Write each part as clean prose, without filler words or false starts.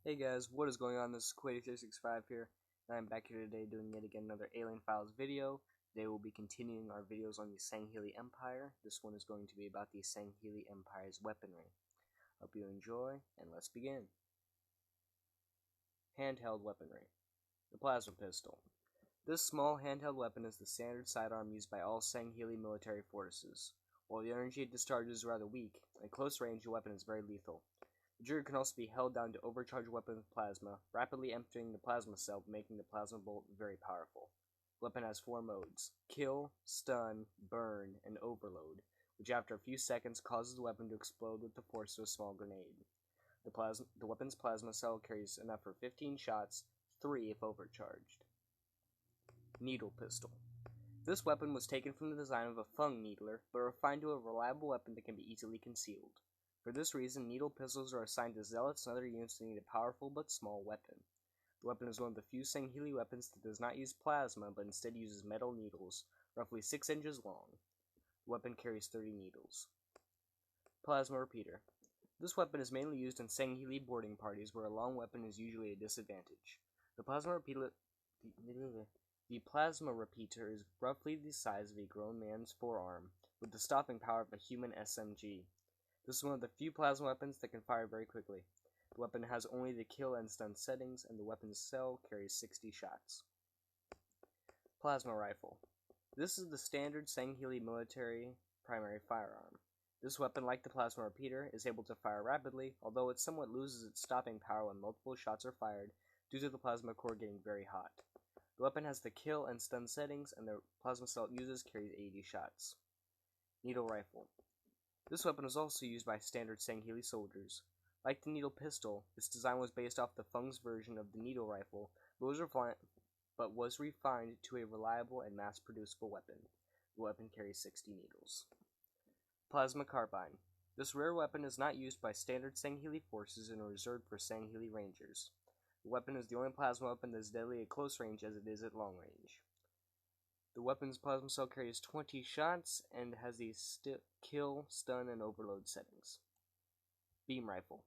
Hey guys, what is going on? This is Quady365 here, and I'm back here today doing yet again another Alien Files video. Today we'll be continuing our videos on the Sangheili Empire. This one is going to be about the Sangheili Empire's weaponry. Hope you enjoy, and let's begin. Handheld weaponry. The plasma pistol. This small handheld weapon is the standard sidearm used by all Sangheili military forces. While the energy it discharges is rather weak, at close range the weapon is very lethal. The trigger can also be held down to overcharge a weapon with plasma, rapidly emptying the plasma cell, making the plasma bolt very powerful. The weapon has 4 modes: kill, stun, burn, and overload, which after a few seconds causes the weapon to explode with the force of a small grenade. The weapon's plasma cell carries enough for 15 shots, 3 if overcharged. Needle pistol. This weapon was taken from the design of a Fung needler, but refined to a reliable weapon that can be easily concealed. For this reason, needle pistols are assigned to zealots and other units that need a powerful but small weapon. The weapon is one of the few Sangheili weapons that does not use plasma, but instead uses metal needles, roughly 6 inches long. The weapon carries 30 needles. Plasma repeater. This weapon is mainly used in Sangheili boarding parties, where a long weapon is usually a disadvantage. The plasma repeater is roughly the size of a grown man's forearm, with the stopping power of a human SMG. This is one of the few plasma weapons that can fire very quickly. The weapon has only the kill and stun settings, and the weapon's cell carries 60 shots. Plasma rifle. This is the standard Sangheili military primary firearm. This weapon, like the plasma repeater, is able to fire rapidly, although it somewhat loses its stopping power when multiple shots are fired due to the plasma core getting very hot. The weapon has the kill and stun settings, and the plasma cell it uses carries 80 shots. Needle rifle. This weapon was also used by standard Sangheili soldiers. Like the needle pistol, its design was based off the Fung's version of the needle rifle, but was refined to a reliable and mass-producible weapon. The weapon carries 60 needles. Plasma carbine. This rare weapon is not used by standard Sangheili forces and reserved for Sangheili rangers. The weapon is the only plasma weapon that is deadly at close range as it is at long range. The weapon's plasma cell carries 20 shots and has the kill, stun, and overload settings. Beam rifle.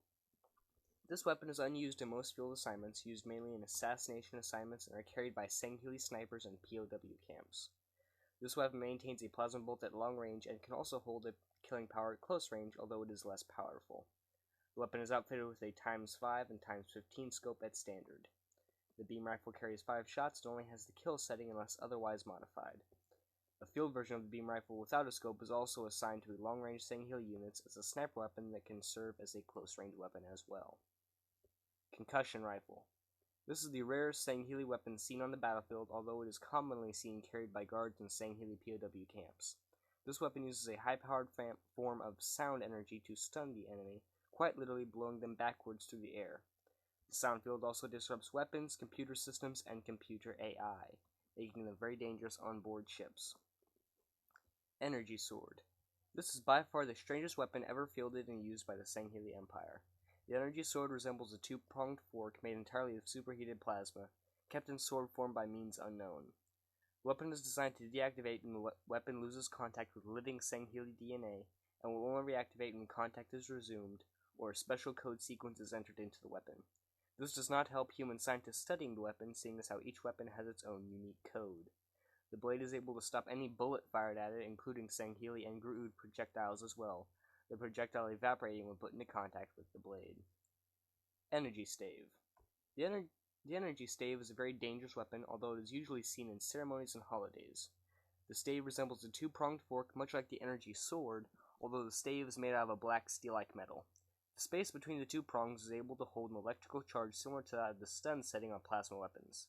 This weapon is unused in most field assignments, used mainly in assassination assignments, and are carried by Sangheili snipers and POW camps. This weapon maintains a plasma bolt at long range and can also hold a killing power at close range, although it is less powerful. The weapon is outfitted with a ×5 and ×15 scope at standard. The beam rifle carries 5 shots and only has the kill setting unless otherwise modified. A field version of the beam rifle without a scope is also assigned to long-range Sangheili units as a sniper weapon that can serve as a close-range weapon as well. Concussion rifle. This is the rarest Sangheili weapon seen on the battlefield, although it is commonly seen carried by guards in Sangheili POW camps. This weapon uses a high-powered form of sound energy to stun the enemy, quite literally blowing them backwards through the air. The sound field also disrupts weapons, computer systems, and computer AI, making them very dangerous on board ships. Energy sword. This is by far the strangest weapon ever fielded and used by the Sangheili Empire. The energy sword resembles a 2-pronged fork made entirely of superheated plasma, kept in sword form by means unknown. The weapon is designed to deactivate when the weapon loses contact with living Sangheili DNA, and will only reactivate when contact is resumed, or a special code sequence is entered into the weapon. This does not help human scientists studying the weapon, seeing as how each weapon has its own unique code. The blade is able to stop any bullet fired at it, including Sangheili and Gruud projectiles as well, the projectile evaporating when put into contact with the blade. Energy stave. The energy stave is a very dangerous weapon, although it is usually seen in ceremonies and holidays. The stave resembles a 2-pronged fork, much like the energy sword, although the stave is made out of a black steel-like metal. The space between the 2 prongs is able to hold an electrical charge similar to that of the stun setting on plasma weapons.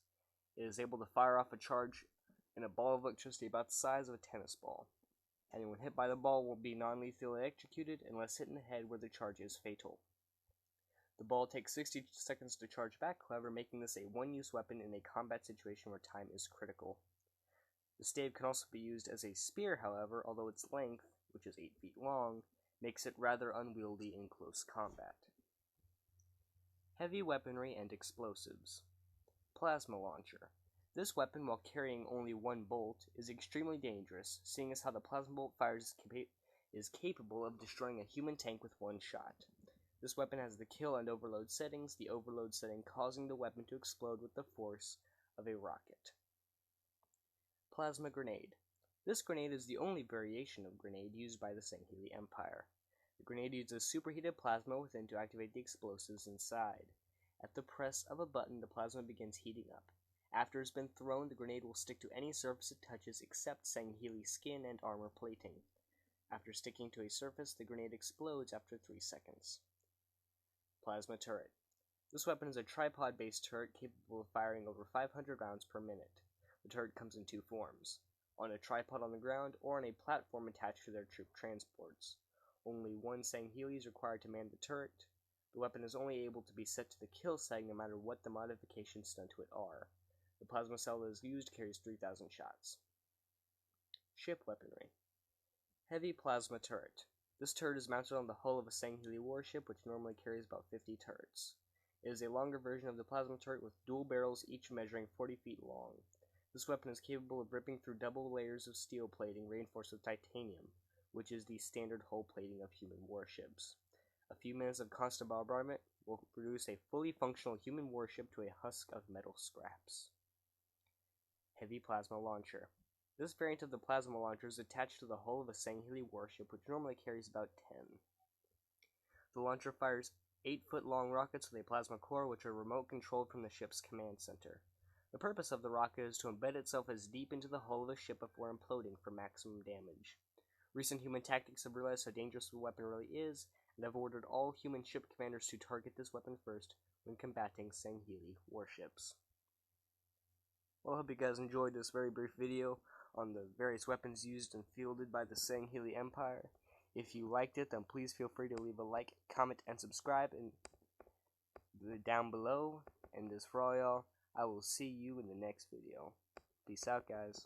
It is able to fire off a charge in a ball of electricity about the size of a tennis ball. Anyone hit by the ball will be non-lethally executed unless hit in the head where the charge is fatal. The ball takes 60 seconds to charge back, however, making this a one-use weapon in a combat situation where time is critical. The stave can also be used as a spear, however, although its length, which is 8 feet long, makes it rather unwieldy in close combat. Heavy weaponry and explosives. Plasma launcher. This weapon, while carrying only 1 bolt, is extremely dangerous, seeing as how the plasma bolt fires is capable of destroying a human tank with 1 shot. This weapon has the kill and overload settings, the overload setting causing the weapon to explode with the force of a rocket. Plasma Grenade. This grenade is the only variation of grenade used by the Sangheili Empire. The grenade uses superheated plasma within to activate the explosives inside. At the press of a button, the plasma begins heating up. After it's been thrown, the grenade will stick to any surface it touches except Sangheili's skin and armor plating. After sticking to a surface, the grenade explodes after 3 seconds. Plasma Turret. This weapon is a tripod-based turret capable of firing over 500 rounds per minute. The turret comes in 2 forms, on a tripod on the ground or on a platform attached to their troop transports. Only 1 Sangheili is required to man the turret. The weapon is only able to be set to the kill setting no matter what the modifications done to it are. The plasma cell that is used carries 3,000 shots. Ship Weaponry. Heavy Plasma Turret. This turret is mounted on the hull of a Sangheili warship, which normally carries about 50 turrets. It is a longer version of the plasma turret with dual barrels, each measuring 40 feet long. This weapon is capable of ripping through double layers of steel plating reinforced with titanium, which is the standard hull plating of human warships. A few minutes of constant bombardment will reduce a fully functional human warship to a husk of metal scraps. Heavy Plasma Launcher. This variant of the plasma launcher is attached to the hull of a Sangheili warship, which normally carries about 10. The launcher fires 8-foot-long rockets with a plasma core, which are remote controlled from the ship's command center. The purpose of the rocket is to embed itself as deep into the hull of a ship before imploding for maximum damage. Recent human tactics have realized how dangerous the weapon really is, and have ordered all human ship commanders to target this weapon first when combating Sangheili warships. Well, I hope you guys enjoyed this very brief video on the various weapons used and fielded by the Sangheili Empire. If you liked it, then please feel free to leave a like, comment, and subscribe down below. And as for all y'all, I will see you in the next video. Peace out, guys.